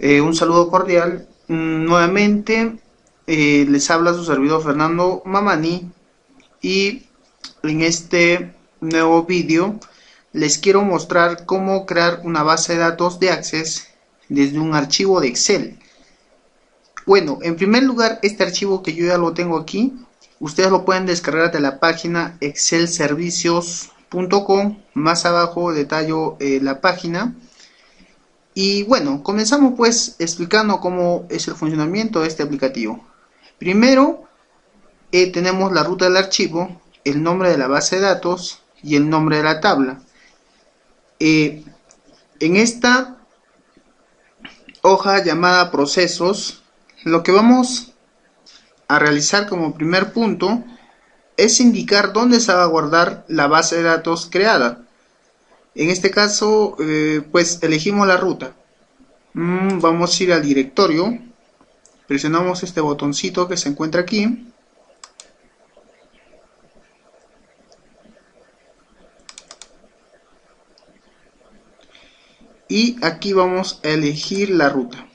Un saludo cordial. Nuevamente les habla su servidor Fernando Mamani y en este nuevo vídeo les quiero mostrar cómo crear una base de datos de Access desde un archivo de Excel. Bueno, en primer lugar, este archivo que yo ya lo tengo aquí, ustedes lo pueden descargar de la página excelservicios.com. Más abajo detallo la página. Y bueno, comenzamos pues explicando cómo es el funcionamiento de este aplicativo. Primero tenemos la ruta del archivo, el nombre de la base de datos y el nombre de la tabla. En esta hoja llamada procesos, lo que vamos a realizar como primer punto es indicar dónde se va a guardar la base de datos creada. En este caso, pues elegimos la ruta. Vamos a ir al directorio, presionamos este botoncito que se encuentra aquí y aquí vamos a elegir la ruta.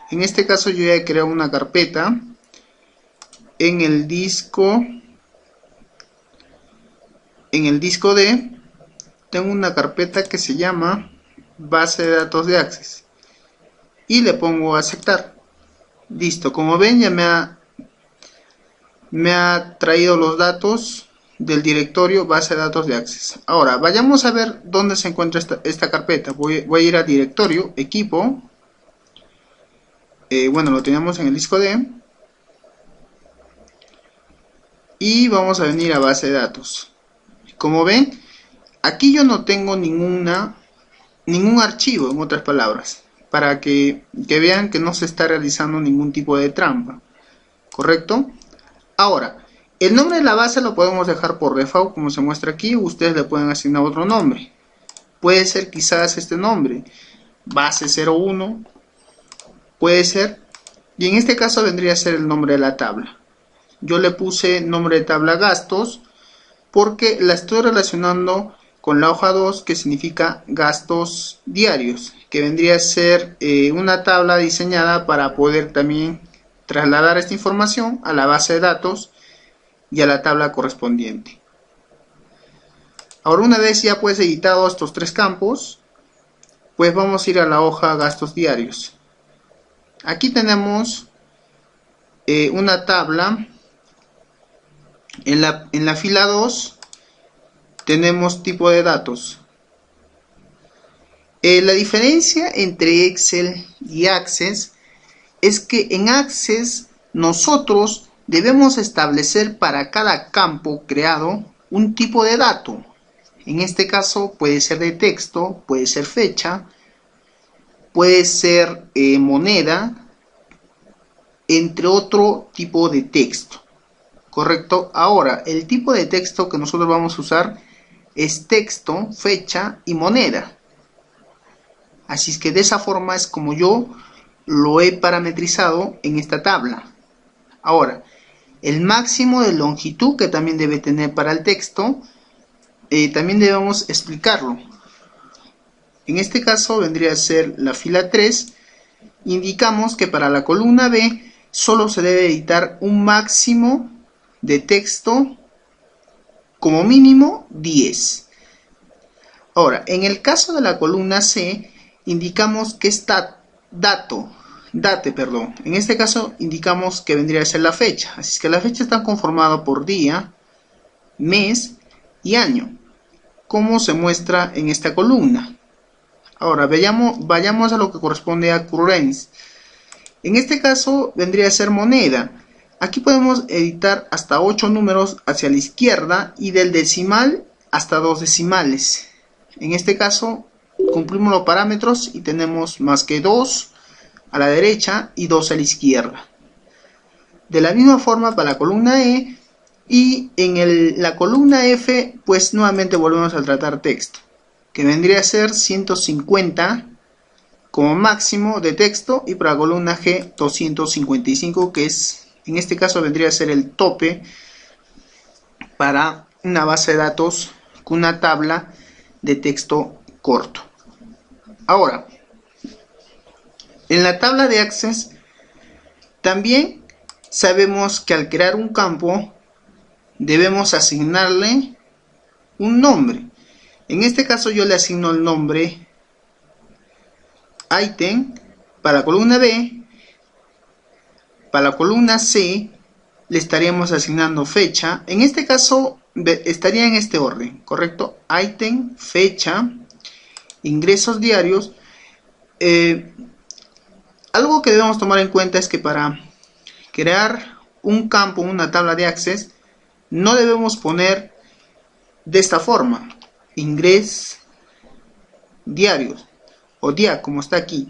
En este caso yo ya he creado una carpeta en el disco D. Tengo una carpeta que se llama base de datos de Access y le pongo a aceptar. Listo, como ven ya me ha traído los datos del directorio base de datos de Access. Ahora vayamos a ver dónde se encuentra esta carpeta. Voy a ir a directorio, equipo. Bueno, lo tenemos en el disco D. Y vamos a venir a base de datos. Como ven, aquí yo no tengo ningún archivo, en otras palabras, para que vean que no se está realizando ningún tipo de trampa, ¿correcto? Ahora, el nombre de la base lo podemos dejar por default como se muestra aquí. Ustedes le pueden asignar otro nombre. Puede ser quizás este nombre, base 01, puede ser, y en este caso vendría a ser el nombre de la tabla. Yo le puse nombre de tabla gastos porque la estoy relacionando con la hoja 2, que significa gastos diarios, que vendría a ser una tabla diseñada para poder también trasladar esta información a la base de datos y a la tabla correspondiente. Ahora, una vez ya pues editado estos tres campos, pues vamos a ir a la hoja gastos diarios. Aquí tenemos una tabla. En la fila 2 tenemos tipo de datos. La diferencia entre Excel y Access es que en Access nosotros debemos establecer para cada campo creado un tipo de dato. En este caso puede ser de texto, puede ser fecha, puede ser moneda, entre otro tipo de texto. ¿Correcto? Ahora, el tipo de texto que nosotros vamos a usar es texto, fecha y moneda. Así es que de esa forma es como yo lo he parametrizado en esta tabla. Ahora, el máximo de longitud que también debe tener para el texto, también debemos explicarlo. En este caso vendría a ser la fila 3. Indicamos que para la columna B solo se debe editar un máximo de texto, como mínimo 10. Ahora, en el caso de la columna C, indicamos que está en este caso indicamos que vendría a ser la fecha. Así es que la fecha está conformada por día, mes y año, como se muestra en esta columna. Ahora vayamos a lo que corresponde a currency. En este caso vendría a ser moneda. Aquí podemos editar hasta 8 números hacia la izquierda y del decimal hasta 2 decimales. En este caso cumplimos los parámetros y tenemos más que 2 a la derecha y 2 a la izquierda. De la misma forma para la columna E, y en la columna F pues nuevamente volvemos a tratar texto, que vendría a ser 150 como máximo de texto, y para la columna G 255, que es en este caso vendría a ser el tope para una base de datos con una tabla de texto corto. Ahora, En la tabla de Access también sabemos que al crear un campo debemos asignarle un nombre. En este caso yo le asigno el nombre item para la columna B. Para la columna C le estaríamos asignando fecha. En este caso estaría en este orden, ¿correcto? Item, fecha, ingresos diarios. Algo que debemos tomar en cuenta es que para crear un campo, una tabla de Access, no debemos poner de esta forma, ingresos diarios o día, como está aquí,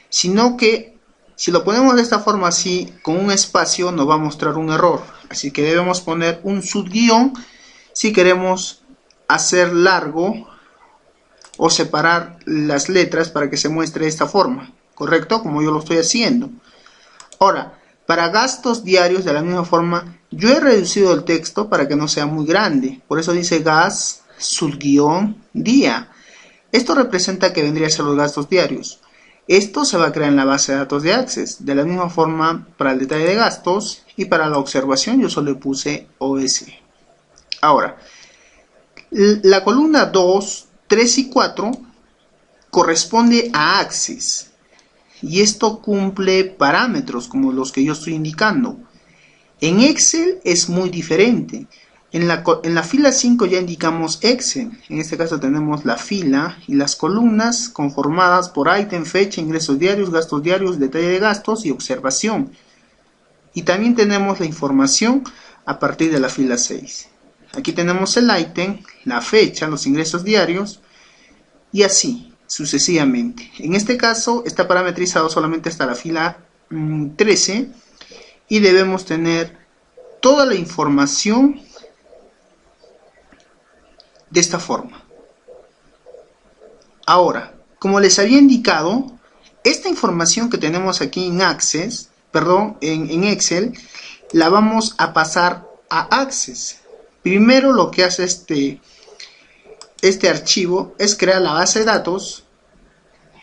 sino que si lo ponemos de esta forma así, con un espacio, nos va a mostrar un error. Así que debemos poner un subguión si queremos hacer largo o separar las letras para que se muestre de esta forma, ¿correcto? Como yo lo estoy haciendo. Ahora, para gastos diarios, de la misma forma, yo he reducido el texto para que no sea muy grande. Por eso dice gas, subguión, día. Esto representa que vendría a ser los gastos diarios. Esto se va a crear en la base de datos de Access. De la misma forma, para el detalle de gastos y para la observación, yo solo le puse OS. Ahora, la columna 2, 3 y 4 corresponde a Access. Y esto cumple parámetros como los que yo estoy indicando. En Excel es muy diferente. En la fila 5 ya indicamos Excel. En este caso tenemos la fila y las columnas conformadas por ítem, fecha, ingresos diarios, gastos diarios, detalle de gastos y observación. Y también tenemos la información a partir de la fila 6. Aquí tenemos el ítem, la fecha, los ingresos diarios y así sucesivamente. En este caso está parametrizado solamente hasta la fila 13 y debemos tener toda la información de esta forma. Ahora, como les había indicado, esta información que tenemos aquí en Access, en Excel, la vamos a pasar a Access. Primero lo que hace este archivo es crear la base de datos,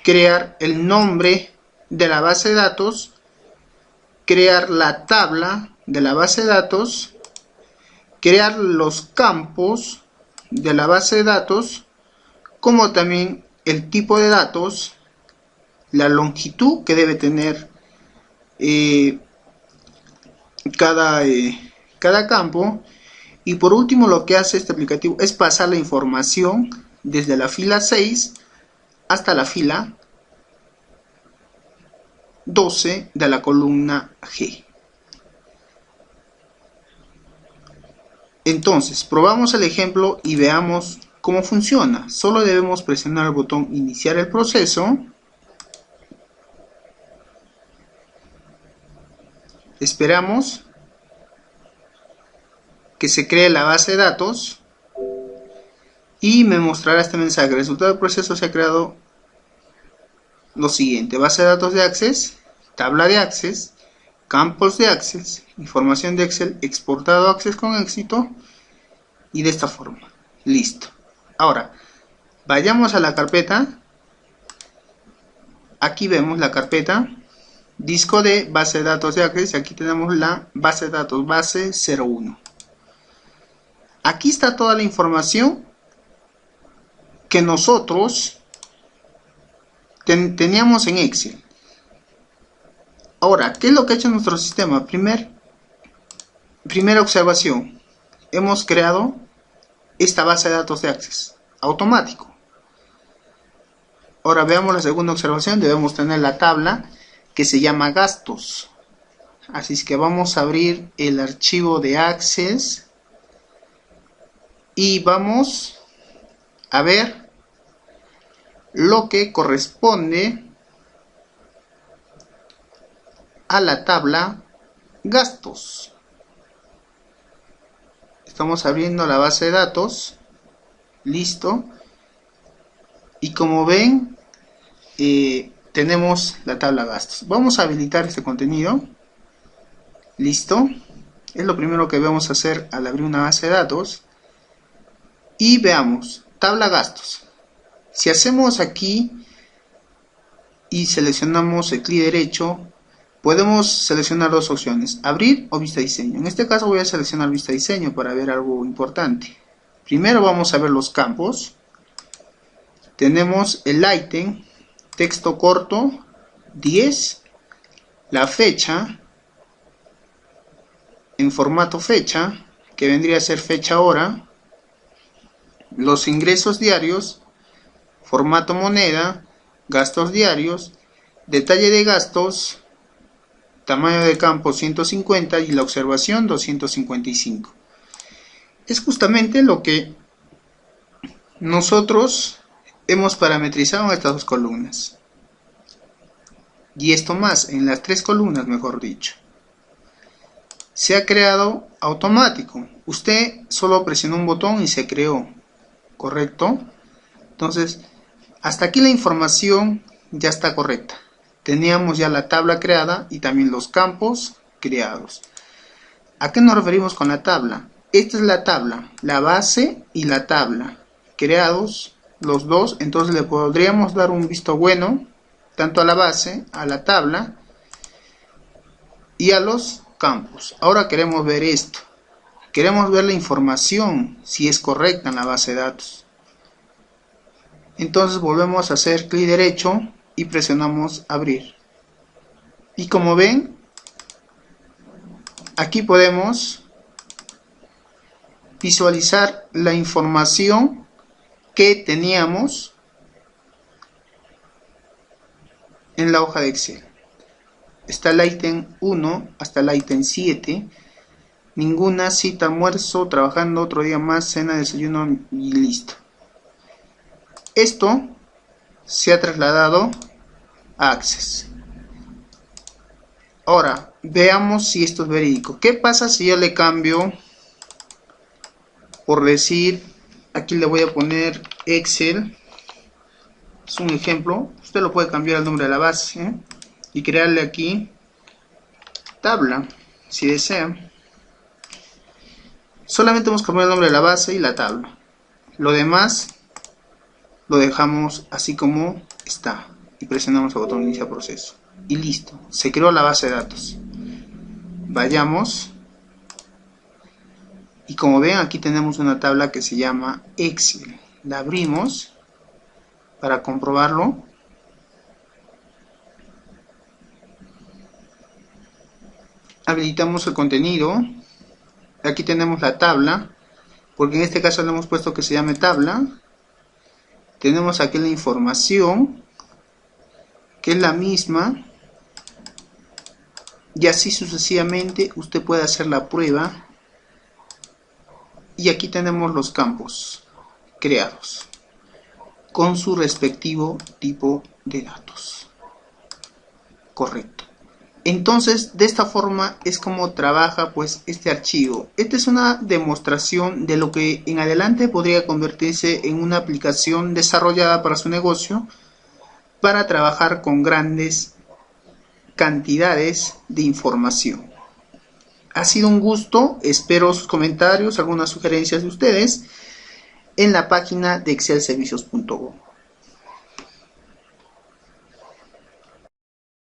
crear el nombre de la base de datos, crear la tabla de la base de datos, crear los campos de la base de datos, como también el tipo de datos, la longitud que debe tener cada campo, y por último lo que hace este aplicativo es pasar la información desde la fila 6 hasta la fila 12 de la columna G. Entonces, probamos el ejemplo y veamos cómo funciona. Solo debemos presionar el botón iniciar el proceso. Esperamos que se cree la base de datos y me mostrará este mensaje. El resultado del proceso se ha creado lo siguiente: base de datos de Access, tabla de Access, campos de Access, información de Excel, exportado a Access con éxito, y de esta forma. Listo. Ahora, vayamos a la carpeta. Aquí vemos la carpeta disco de base de datos de Access y aquí tenemos la base de datos base 01. Aquí está toda la información que nosotros teníamos en Excel. Ahora, ¿qué es lo que ha hecho nuestro sistema? Primera observación. Hemos creado esta base de datos de Access automático. Ahora veamos la segunda observación. Debemos tener la tabla que se llama gastos. Así es que vamos a abrir el archivo de Access y vamos a ver lo que corresponde a la tabla gastos. Estamos abriendo la base de datos. Listo. Y como ven, tenemos la tabla gastos. Vamos a habilitar este contenido. Listo. Es lo primero que vamos a hacer al abrir una base de datos. Y veamos, tabla gastos. Si hacemos aquí y seleccionamos el clic derecho, podemos seleccionar dos opciones, abrir o vista diseño. En este caso voy a seleccionar vista diseño para ver algo importante. Primero vamos a ver los campos. Tenemos el ítem, texto corto, 10, la fecha, en formato fecha, que vendría a ser fecha hora, los ingresos diarios, formato moneda, gastos diarios, detalle de gastos, tamaño de campo 150 y la observación 255. Es justamente lo que nosotros hemos parametrizado en estas dos columnas. Y esto más, en las tres columnas, mejor dicho. Se ha creado automático. Usted solo presionó un botón y se creó. ¿Correcto? Entonces, hasta aquí la información ya está correcta. Teníamos ya la tabla creada y también los campos creados. ¿A qué nos referimos con la tabla? Esta es la tabla, la base y la tabla. Creados los dos, entonces le podríamos dar un visto bueno tanto a la base, a la tabla y a los campos. Ahora queremos ver esto. Queremos ver la información, si es correcta en la base de datos. Entonces volvemos a hacer clic derecho y presionamos abrir. Y como ven, aquí podemos visualizar la información que teníamos en la hoja de Excel. Está el ítem 1 hasta el ítem 7. Ninguna cita, almuerzo, trabajando otro día más, cena, desayuno y listo. Esto se ha trasladado a Access. Ahora, veamos si esto es verídico. ¿Qué pasa si yo le cambio, por decir, aquí le voy a poner Excel? Es un ejemplo. Usted lo puede cambiar el nombre de la base y crearle aquí tabla, si desea. Solamente hemos cambiado el nombre de la base y la tabla. Lo demás lo dejamos así como está y presionamos el botón iniciar proceso y listo, se creó la base de datos. Vayamos y como ven, aquí tenemos una tabla que se llama Excel. La abrimos para comprobarlo. Habilitamos el contenido. Aquí tenemos la tabla, porque en este caso le hemos puesto que se llame tabla. Tenemos aquí la información, que es la misma, y así sucesivamente usted puede hacer la prueba. Y aquí tenemos los campos creados con su respectivo tipo de datos. Correcto. Entonces, de esta forma es como trabaja pues este archivo. Esta es una demostración de lo que en adelante podría convertirse en una aplicación desarrollada para su negocio para trabajar con grandes cantidades de información. Ha sido un gusto, espero sus comentarios, algunas sugerencias de ustedes en la página de excelservicios.co.